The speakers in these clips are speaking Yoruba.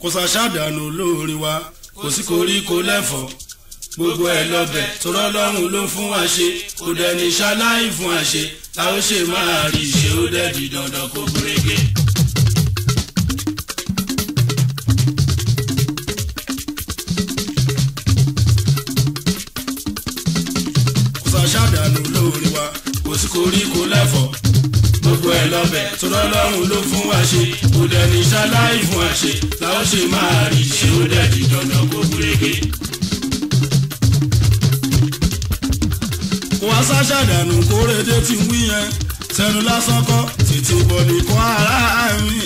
kò ṣàṣàdànù lórí wa kò sí koríko lẹ́fọ̀ọ́ gbogbo ẹ̀ lọ́bẹ̀ tọrọ lọ́rùn ló fún wa ṣe kò dẹni ṣaláì fún wa ṣe ta ó ṣe máa rí ṣe ó dẹ̀ di dandan kó gúrégé. kò ṣàṣàdànù lórí wa kò sí koríko lẹ́fọ̀ọ́ gbogbo ẹ̀ lọ́bẹ̀ tọrọ lọ́rùn ló fún wa ṣe kò dẹni ṣaláì fún wa ṣe ta ó ṣe máa rí ṣe ó dẹ̀ di dandan kó gúrégé. kò wá ṣàṣàdànù kórèdé tí ń wí yẹn tẹnu lásán kọ́ tètè bọ̀lì kọ́ ara mi.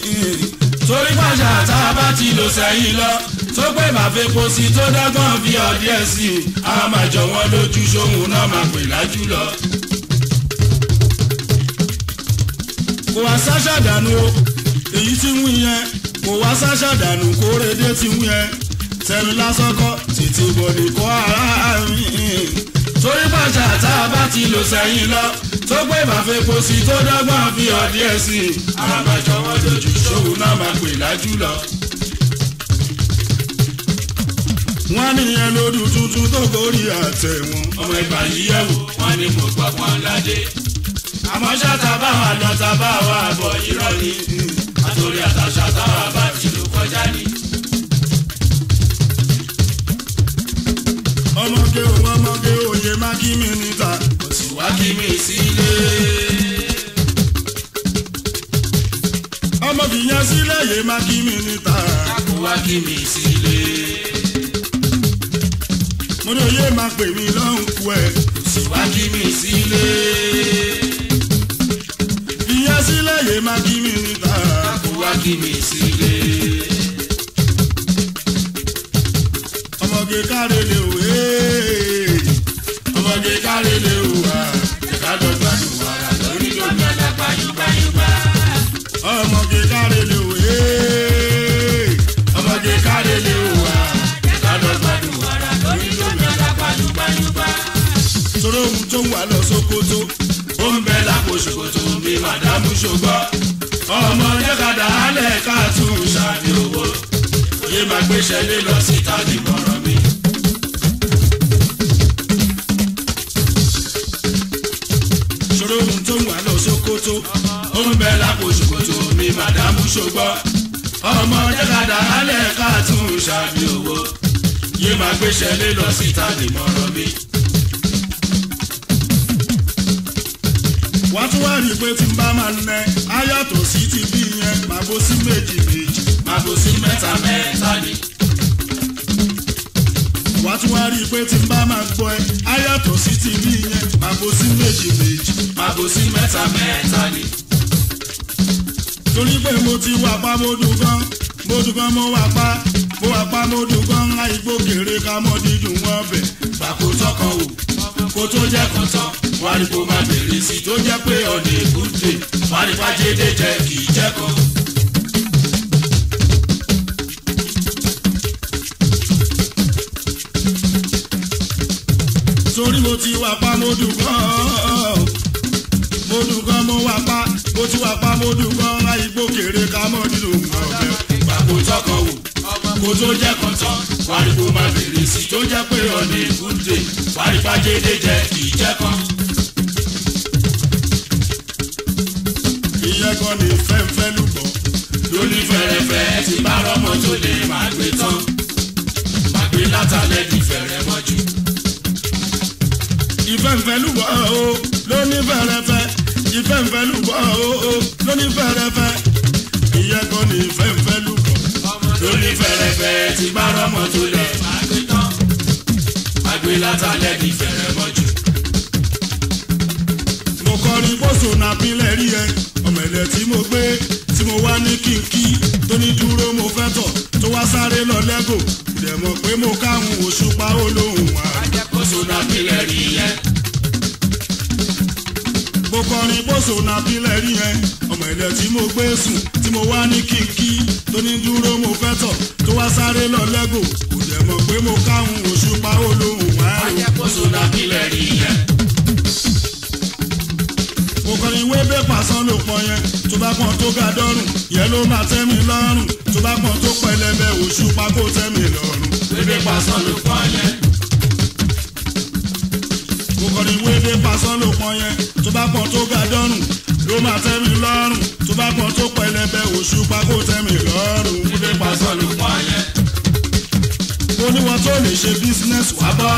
torí pàṣà tá a bá ti lò sẹ́yìn lọ tó pé bàfẹ́po sí tó dọ́gbọ́n bí ọdíẹ̀ sí i a máa jọ wọ́n lójú sóhun náà máa pè lájú lọ. kò wá ṣàṣàdànù o èyí tí ń wí yẹn kò wá ṣàṣàdànù kórèdé tí ń wí yẹn tẹnu lásán kọ́ tètè bọ̀lì kọ́ ara mi. torí pàṣà tá a bá ti lò sẹ́yìn lọ tó pé bàfẹ́po sí tó dọ́gbọ́n bí ọdíẹ̀ sí i a máa jọ wọ́n lójú sóhun náà máa pè lájú lọ. wọ́n níyẹn lódù tuntun tó gorí àtẹ̀wọ̀n. ọmọ ìgbà yìí yẹ̀ wò wọ́n ní mo gbọ́ pọ́n ládé. àmọ́ ṣáta bá wà lọ tá bá wà bọ̀ irọ́ ni àtòrí àtàṣà táwa bá ti lò kọjá ni. ọmọge òye má kí mi níta kò sì wá kí mi sílé. ọmọ fìyàn sílẹ̀ yé má kí mi níta kò wá kí mi sílé. mo ní oyè máa pè mí lọ́hùn kú ẹ̀ kò sì wá kí mi sílé. fìyàn sílẹ̀ yé má kí mi níta kò wá kí mi sílé. ọmọge kárẹ̀lẹ̀ òwe ọmọge kárẹ̀lẹ̀ òwà ẹ̀ka dọ̀gba ìwàrà lórí lómi ọ̀dàgbà yúgbáyúgbá. ọmọge kárẹ̀lẹ̀ òwe ọmọge kárẹ̀lẹ̀ òwà ẹ̀ka dọ̀gba ìwàrà lórí lómi ọ̀dàgbà yúgbáyúgbá. sọ̀rọ̀ ohun tó ń wà lọ Sókótó ó ń bẹ lápò ṣòkòtò bí màdámù ṣògbọ́. ọmọdé kàdà álẹ̀ ká tún ṣàbí owó òye máa gbéṣẹ́ lé lọ síta nìmọ̀ràn mi. ṣòro ohun tó ń wà lọ Sókótó ó ń bẹ lápò ṣòkòtò mi màdámù ṣògbọ́. ọmọdé kàdà álẹ̀ ká tún ṣàbí owó òye máa gbéṣẹ́ lé lọ síta nìmọ̀ràn mi. wọ́n tún wá rí i pé tí n bá máa nẹ ayọ̀tọ̀ sí ti bí yẹn máa bó sí méjì méjì máa bó sí mẹ́ta mẹ́ta ni. wọ́n tún wá rí i pé tí n bá máa gbọ́ ẹ ayọ̀tọ̀ sí ti bí yẹn máa bó sí méjì méjì máa bó sí mẹ́ta mẹ́ta ni. torí pé mo ti wà pa mo dùn gan mo wà pa mo dùn gan àìgbó kéré ká mọ́ dídùn wọn bẹ̀ bàkó tọkàn wò kó tó jẹ́ kan tán wọ́n rí kó máa bèrè sí tó jẹ́ pé ọ̀nà èkúté wọ́n rí pàjédé jẹ́ kì í jẹ́ kan. torí mo ti wà pa mo dùn gan mo wà pa mo ti wà pa mo dùn gan àìgbó kéré ká mọ́ nínú ọ̀bẹ pàkó tọkàn wò kó tó jẹ́ kan tán wọ́n rí kó máa bèrè sí tó jẹ́ pé ọ̀nà èkúté wọ́n rí pàjédé jẹ́ kì í jẹ́ kan. ìyẹn kan ní fẹ́ǹfẹ́ lùbọ̀ lóní fẹ́rẹ́fẹ́ tí bá rọ́mọ tó lè máa gbé tán máa gbé látàlẹ́ di fẹ́rẹ́ mọ́jú. ìfẹ́ǹfẹ́ lùbọ̀ o lóní fẹ́rẹ́fẹ́ ìfẹ́ǹfẹ́ lùbọ̀ o lóní fẹ́rẹ́fẹ́ ìyẹn kan ní fẹ́ǹfẹ́ lùbọ̀ lóní fẹ́rẹ́fẹ́ tí bá rọ́mọ tó lè máa gbé tán máa gbé látàlẹ́ di fẹ́rẹ́ mọ́jú. mo kọrin bóso nàpínlẹ̀ rí ẹ ọmọ ẹ̀lẹ́ tí mo gbé tí mo wá ní kínkí tó ní dúró mo fẹ́ tọ̀ tó wá sáré lọ lẹ́gò ìdẹ̀ mọ̀ pé mo káhùn Òṣùpá olóhùn wa. bóso nàpínlẹ̀ rí ẹ. mo kọrin bóso nàpínlẹ̀ rí ẹ ọmọ ẹ̀lẹ́ tí mo gbé sùn tí mo wá ní kínkí tó ní dúró mo fẹ́ tọ̀ tó wá sáré lọ lẹ́gò ìdẹ̀ mọ̀ pé mo káhùn Òṣùpá olóhùn wa. bóso nàpínlẹ̀ rí ẹ. mo kọrin ìwé bẹ́ẹ̀ pàṣán ló pọ̀ yẹn tó bá pọ̀ tó ga dọ́rùn yẹn ló máa tẹ́ mi lọ́rùn tó bá pọ̀ tó pẹlẹbẹ pásán ló pọ̀ yẹn. mo kọ́ ni wéde pásán ló pọ̀ yẹn tó bá pọ̀ tó ga dọ́rùn ló máa tẹ́ mi lọ́rùn tó bá pọ̀ tó pẹlẹbẹ Òṣùpá kó tẹ́ mi lọ́rùn. wéde pásán ló pọ̀ yẹn. mo ní wọn tó lè ṣe business wá bọ́.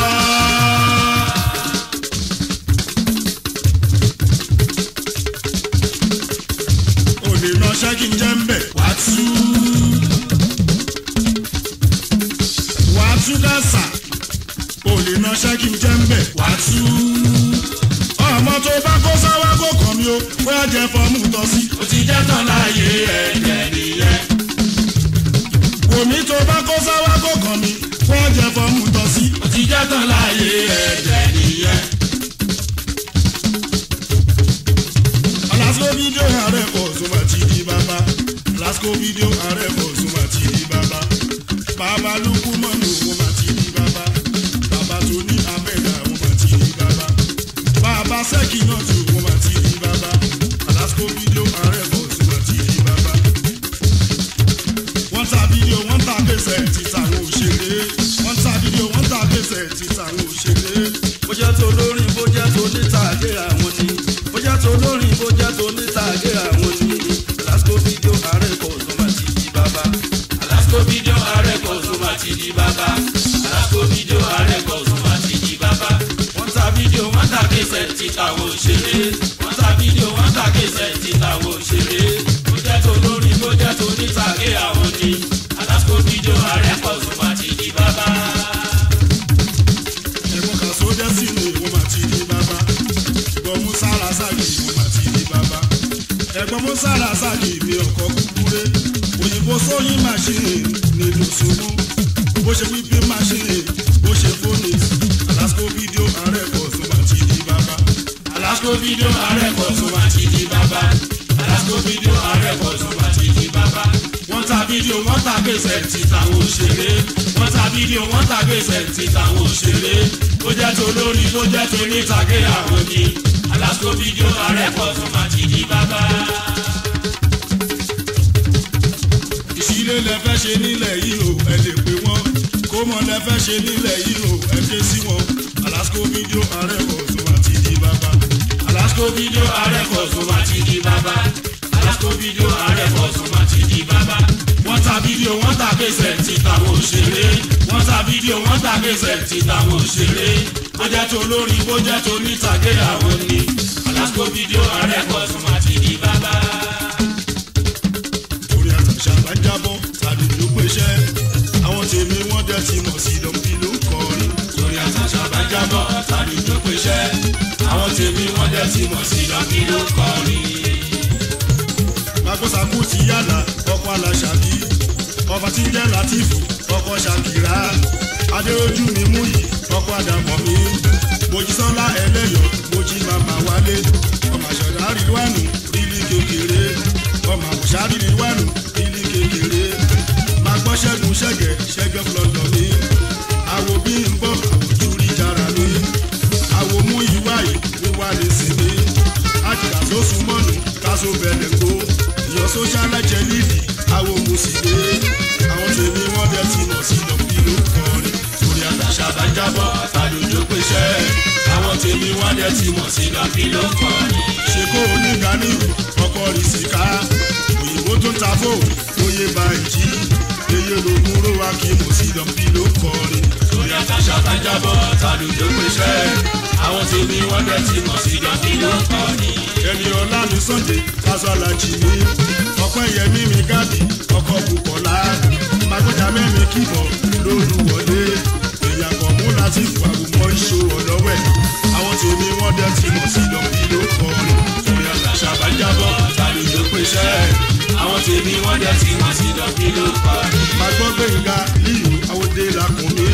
o lè ná ṣẹ́kì jẹ́ ń bẹ̀ wá tú. wá tú dàsà o lè ná ṣẹ́kì jẹ́ ń bẹ̀ wá tú. ọmọ tó bá kó sáwá kó kàn mí o bóyá jẹ fọmù tọ́ sí. ó ti jẹ́ tán láàyè ẹ̀jẹ̀ nìyẹn. omi tó bá kó sáwá kó kàn mí wọ́n jẹ fọmù tọ́ sí. ó ti jẹ́ tán láàyè ẹ̀jẹ̀ nìyẹn. Alasco Video ààrẹ kò súnmọ́ ti di bàbá. Alasco Video ààrẹ kò súnmọ́ ti di bàbá. Bàbá lukú mọ́nù wọ́n máa ti di bàbá. Bàbá tó ní abẹ́dà wọ́n máa ti di bàbá. Bàbá sẹ́kì náà tó wọ́n máa ti di bàbá. Alasco Video ààrẹ kò súnmọ́ ti di bàbá. Wọ́n ta fídíò wọ́n ta gbèsè ti tàwọn òṣèré. Wọ́n ta fídíò wọ́n ta gbèsè ti tàwọn òṣèré. Bó jẹ́ tó lórin bó jẹ́ tó nítàgé àwọn ni. Bó jẹ́ tó lórin bó jẹ́ tó nítàgé àwọn ni. Alasco Video ààrẹ kò súnmọ́ ti di bàbá. Alasco Video ààrẹ kò súnmọ́ ti di bàbá. Alasco Video ààrẹ kò súnmọ́ ti di bàbá. wọ́n ta fídíò wọ́n ta gbèsè ti tàwọn òṣèré. wọ́n ta fídíò wọ́n ta gbèsè ti tàwọn òṣèré. bó jẹ́ tó lórin bó jẹ́ tó nítàgé àwọn ni. Alasco Video ààrẹ kò súnmọ́ ti di bàbá. Ẹ̀gbọ́n kan sójà sínú ìwọ̀n máa ti di bàbá. Ẹ̀gbọ́n Musa Rasaki ìwọ̀n máa ti di bàbá. Ẹ̀gbọ́n Musa Rasaki ìwé ọkọ̀ kúkúrẹ́. Òyìnbó sóyún màṣíìnì nílùú Sùnmù. Bó ṣe wípé màṣíìnì bó ṣe fóònù. Alasco Video ààrẹ kò sún máa ti di bàbá. Alasco Video ààrẹ kò súnmọ́ ti di bàbá. Alasco Video ààrẹ kò súnmọ́ ti di bàbá. wọ́n ta fídíò wọ́n ta gbèsè ti tàwọn òṣèré. wọ́n ta fídíò wọ́n ta gbèsè ti tàwọn òṣèré. bó jẹ́ tó lórí bó jẹ́ tó nítàgé àwọn ni. Alasco Video ààrẹ kò súnmọ́ ti di bàbá. Ìṣílé lẹ fẹ́ ṣe nílẹ̀ yìí o ẹ lè pè wọ́n. Kó mọ lẹ fẹ́ ṣe nílẹ̀ yìí o ẹ ké sí wọn. Alasco Video ààrẹ kò sún máa ti di bàbá. Alasco Video ààrẹ kò súnmọ́ ti di bàbá. Alasco Video ààrẹ kò súnmọ́ ti di bàbá. wọ́n ta fídíò wọ́n ta gbèsè ti tàwọn òṣèré. wọ́n ta fídíò wọ́n ta gbèsè ti tàwọn òṣèré. bó jẹ́ tó lórin bó jẹ́ tó nítàgé àwọn ni. Alasco Video ààrẹ kò súnmọ́ ti di bàbá. Orí àtàṣà bá jábọ́ tàbí ló pèsè. Àwọn tèmi wọ́n dẹ̀ ti mọ̀ sí dọ́ńbí ló kọrin. Orí àtàṣà bá jábọ́ tàbí tó pèsè. àwọn tèmi wọ́n dẹ̀ ti mọ̀ sí lọ́kì ló kọrin. Magbọ́sàkú ti yàrá ọkọ̀ aláṣàbí. Ọba tí ń jẹ́ Látìfù ọkọ̀ Ṣàkìrá. Adérójú mi mú yìí ọkọ̀ Àdàmọ̀ mi. Mojísọ́lá ẹlẹ́yọ̀ mojí màmá wálé. Ọmọ àṣàdá Rìdwánù rílí kékeré. Ọmọ àwòṣá Rìdwánù rílí kékeré. Magbọ́ Ṣẹ́gun Ṣẹ́gẹ̀ Ṣẹ́gẹ̀ flọ́dọ̀ mi. Àwo bí ń bọ̀ àwòjú rí jára mi. Àwo mú ìwá yìí wíwá lè sìn mí. Àjìká tó sún mọ́nù káṣó bẹ̀rẹ̀ kó. Ìyọ̀ sóṣálẹ̀ jẹ́ lílì àwo mùsùlùmí. Àwọn tèmi wọ́n dẹ̀ ti mọ̀ sí lọ́kì ló kọrin. Orí àtàṣà bá jábọ́ tàbí tó pèsè. àwọn tèmi wọ́n dẹ̀ ti mọ̀ sí lọ́kì ló kọrin. Ṣèkó onígàní ọkọ̀ rìsíkà. Òyìnbó tó ń ta fóònù oyè bá ìjì. Eye lògùn ró wa kí mo sí lọ́kì ló kọrin. Orí àtàṣà bá jábọ́ tàbí tó pèsè. àwọn tèmi wọ́n dẹ̀ ti mọ̀ sí lọ́kì ló kọrin. Ẹni ọlá mi Sunday Kásálà jì mí. Ọpẹ́ yẹmí mi Gàbí ọkọ̀ Bùkọ́lá. Magbọ́jà mẹ́mi kíbọ̀ lólùwọlé. Èèyàn kan mú láti fà mọ́ ìṣó ọ̀lọ́wẹ̀. Àwọn tèmi wọ́n dẹ̀ ti mọ̀ sí lọ́kì ló kọrin. Orí àtàṣà bá jábọ́ tàbí tó pèsè. àwọn tèmi wọ́n dẹ̀ ti mọ̀ sí lọ́kì ló kọrin. Magbọ́ Gbẹ̀ngà lílù àwòdè làkùnmí.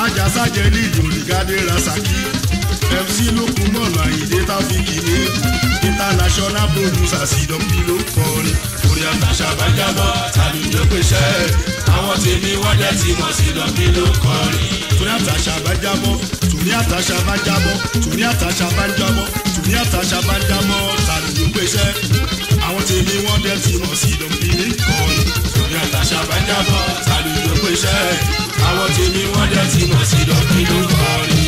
Ajásàjẹ́ lílù Olùgádé Rasaki. MC Lukumọ̀nà Àyìndé Táfíkì ní. International producer sí lọ́kì ló kọrin. Orí àtàṣà bá jábọ́ tàbí tó pèsè. àwọn tèmi wọ́n dẹ̀ ti mọ̀ sí lọ́kì ló kọrin. Torí àtàṣà bá jábọ́, torí àtàṣà bá jábọ́, torí àtàṣà bá jábọ́, torí àtàṣà bá jábọ́, tàbí ló pèsè. Àwọn tèmi wọ́n dẹ̀ ti mọ̀ sí lọ́kì ló kọrin. Orí àtàṣà bá jábọ́ tàbí tó pèsè. àwọn tèmi wọ́n dẹ̀ ti mọ̀ sí dọ́kí ló kọrin.